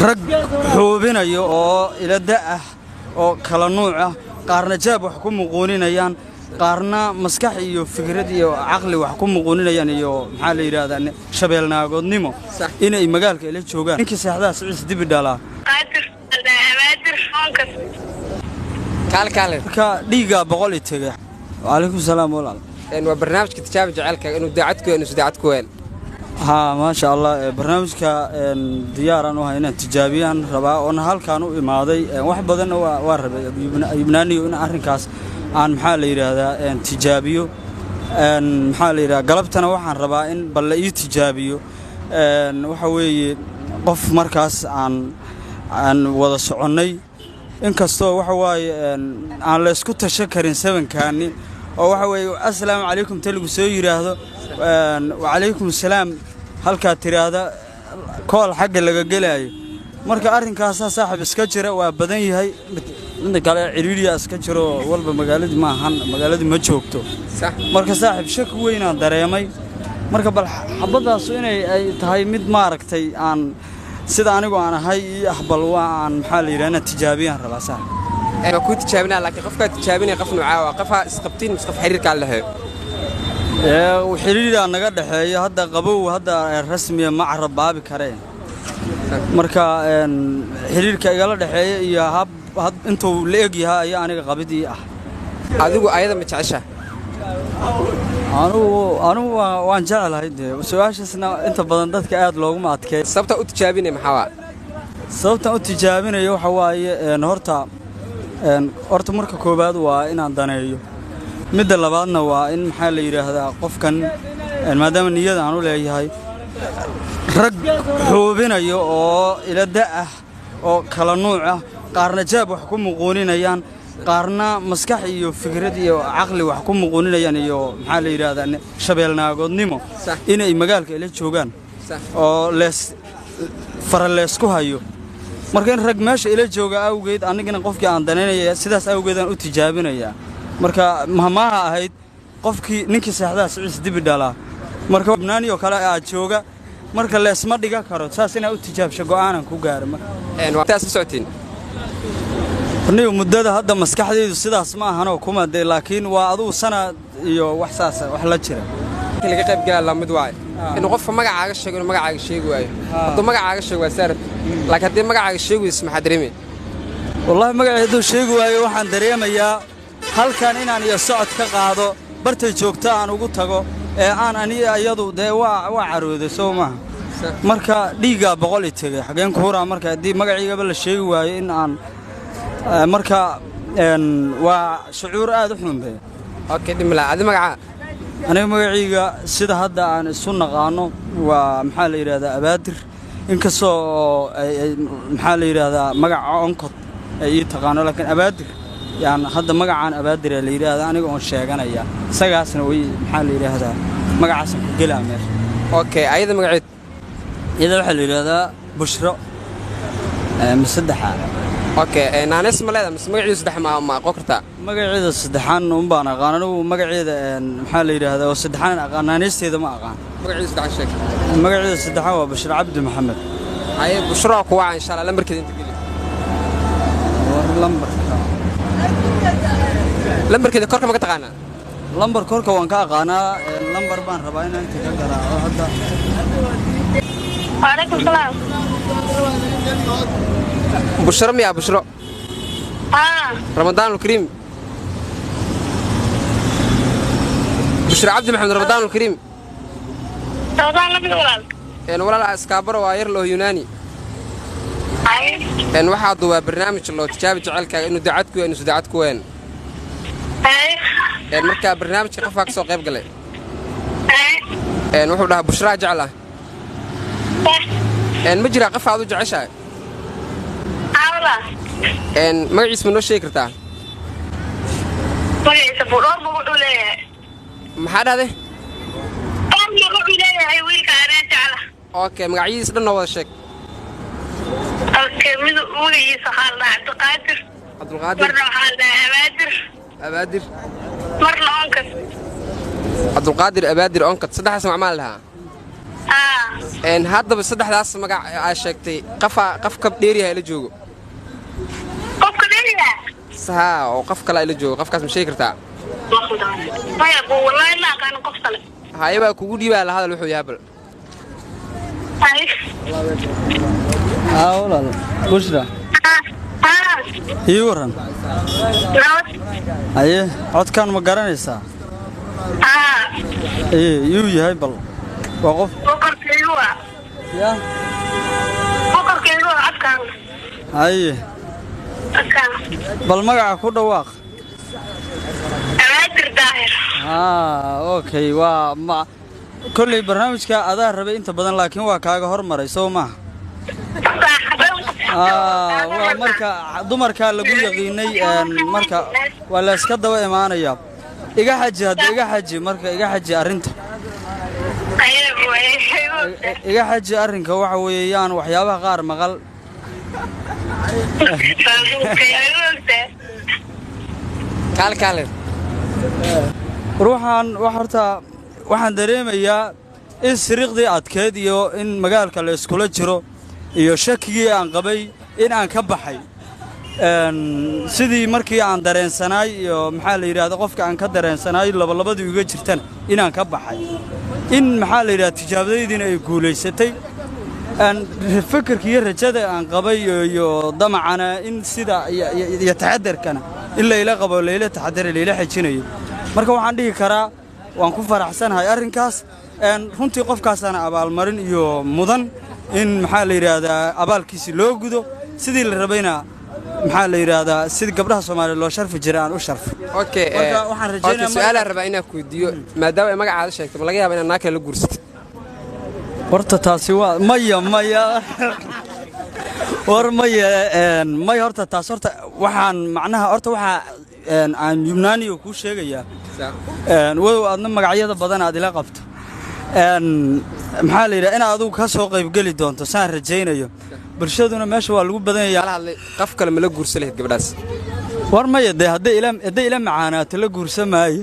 rag xoobinayo oo ila da' oo kala nuuc ah qaarna jaab wax ku muquuninayaan qaarna maskax iyo fikrad iyo aqli wax ku muquuninayaan iyo maxaa la yiraahdaa shabeelnaagoodnimo inay magaalka ila joogaan ninkii saxdaas ciis dibi dhalaa abaadir foonkas kaalkaale ka dhiiga 100 tagay waalaikum salaam walaal waa barnaamijka tijaabo jaceelka inuu daacad ku weel ما شاء الله برنامجك دياران وهنا تجابيان ربا وأنا هالكانوا إمادي واحد بدنا وارب يبناني وأنا أرنكاس عن محل هذا تجابيو محل قلبتنا وحن ربا إن بلقي تجابيو وحوي قف مركز عن وضع صعني إن كستو وحوي عن لسكوت شكرين سبن كاني وحوي السلام عليكم تلقوا سوي هذا وعليكم السلام halka tiraada kool xagga laga galay marka arrinkaas saaxib iska jira waa badan yahay mid kale ciriiriya iska jiro walba magaalada ma ahan magaalada ma joogto marka saaxib shak weyn aan dareemay marka bal xabadaas inay ay tahay mid maaragtay aan sida anigu aan ahay ahbal waan maxaa la yiraahdaa tijaabiyaan rabaa saaxib ku tijaabina laakiin qofka tijaabinay qof nuuca qofa isqabtiin qof xiriirka lahayd وحريري naga dhaxeeyo hadda qabow hadda rasmi ma carabaabi kareen marka xiriirka igala dhaxeeyo iyo hab intuu leeg yahay aniga qabidii ah adigu ayada ma jecesha anu waan jecelahay su'aashaasna inta badan dadka aad loogu maadkay sababta u tijaabinay maxaa sababta u tijaabinayo waxa waaye horta marka koobaad waa inaan daneeyo midda labaadna waa in maxaa la yiraahdaa qofkan maadaama niyada aan u leeyahay rag xoobinayo oo ila da' oo kala nuuc ah qaarna jaab wax ku muquuninayaan qaarna maskax iyo fikrad iyo aqli wax ku muquuninayaan iyo maxaa la yiraahdaa shabeelnaagoodnimo inay magaalka ila joogaan oo faralees ku hayo marka in rag meesha ila jooga awgeed anigana qofkii aan daneynaya sidaas awgeed aan u tijaabinayaa marka mahmaaha ahayd qofkii ninkii saxdaas ciis dibi dhalaa marka ibnaaniyo kale aad jooga marka leesma dhiga karo saas inaa u tijaabsho go'aanan ku gaaro marka waqtigaas socotiin niyo muddada hadda maskaxdeedu sidaas ma ahano kuma day laakiin waa aduu sanad iyo wax saas wax la jira laga qayb galaa la mid waay inuu qofka magacaaga sheego inuu magacaaga sheego waayo hadduu magacaaga sheego waa saarad laakiin haddii magacaaga sheego isma dareemay wallahi magacaydu sheego waayo waxaan dareemayaa halkan inaan iyo socod ka qaado bartay joogta aan ugu tago ee aan iyadu waa carooday soo maaha marka dhiiga 100 tagay xageen ku huraa marka hadii magaciiga la sheegi waayo in aan marka waa shucuur aad u xun bay okay dimla adi magaca aniga magaciiga sida hadda aan isu naqaano waa maxaa la yiraahdaa abaadir inkastoo maxaa la yiraahdaa magaca onkod ay taqaano laakiin abaadir يعني هذا مجا أبادر اللي يراه أنا قون شاقنا يا سجاسنا وي محل يراه مجا عسل قلة مير أوكي أيضا مجا إذا محل يراه بشرة مصدحة أوكي أنا اسمه لا بس مجا يصدح مع قكرتا مجا عيد الصدحان ومبانا قانا ومجا عيد محل يراه والصدحان قانا نستي إذا ما قان مجا عيد الصدحان شكل مجا عيد الصدحان وبشر عبد محمد هاي بشرة قوة إن شاء الله لمبر كذا أنت قلي لمبر لمبر كده كورك ما كتقانا لمبر كورك وان كاقانا لمبر بان رباينا انت كقرا هدا وعليكم السلام بشرة يا بشرة رمضان الكريم بشرة عبد محمد رمضان الكريم رمضان لمن ولال يعني ولا اسكابر واير له يوناني إن واحد هو برنامج الله تجاب جعلك إنه دعتك وإنه سدعتك وين؟ إن مركب برنامج كيف سوق قبل قليل. إن واحد له بشرى جعله. إن مجرى قف هذا جعشة. إن ما يعيش منه شيء كرتا. ما يعيش بورور بقوله. محد هذا؟ أنا بقوله هاي ويل كارين جعله. أوكي ما يعيش لنا هذا الشيء. أوكي من وين يسحالنا عبد القادر. عبد القادر. مرة حالنا أبادر. أبادر. مرة أنكت. عبد القادر أبادر أنكت صدق اسمع مالها. haddaba saddexdaas magac aa sheegtay qofka dheeriyaha ila joogo qofka dheeriya haa oo qof kale ila joogo qofkaas ma sheegi kartaa maya buu wallahi ma aqaan qof kale hayba kugu dhiibaa la hadal wuxuu yahay bal walaal bushra ii waran aye codkan ma garanaysaa yuu yahay bal waa qof aye bal magaca ku dhawaaq okay waa kolley barnaamijka adaa rabay inta badan laakiin waa kaaga hormaray soo maaha waa marka dumarkaa lagu yaqiinay marka waa la iska daba imaanayaa iga xaji marka iga xaji arrinta iga xaji arrinka waxa weeye yaan waxyaabaha qaar maqal ruuxan horta waxaan dareemayaa in siriiqdii adkeed iyo in magaalka la iskula jiro iyo shakigii aan qabay in aan ka baxay sidii markii aan dareensanaay iyo maxaa la yidhahda qofka aan ka dareensanaay labalabadii iga jirtana inaan ka baxay in maxaa la yidhahda tijaabadaydiina ay guulaysatay fikirka iyo rajada aan qabay iyo damacana in sida iyo taxadarkana in layla qabo layla taxadar layla xajinayo marka waxaan dhihi karaa waan ku faraxsanahay arrinkaas runtii qofkaasana abaalmarin iyo mudan in maxaa la yidhaahdaa abaalkiisi loo gudo sidii la rabayna maxaa la yidhaahdaa sidii gabdhaha Soomaaliyeed loo sharfi jiray aan u sharfo okay waxaan rajaynayaa su'aalaha rabaa inaan ku weydiiyo maadaama ay magacaada sheegtay ma laga yaabaa inaad naaka la guursatid horta taasi waa maya war maya horta taas horta waxaan macnaha horta waxa aan yubnaaniyo ku sheegayaa wada aadna magacyada badan aad ila qabto maxaa la yidhaha inaad adigu ka soo qaybgeli doonto saan rajaynayo bulshaduna meesha waa lagu badan yahay qof kale ma la guursan lahayd gabadhaas war maya dee hadday ila macaanaato la guursan maayo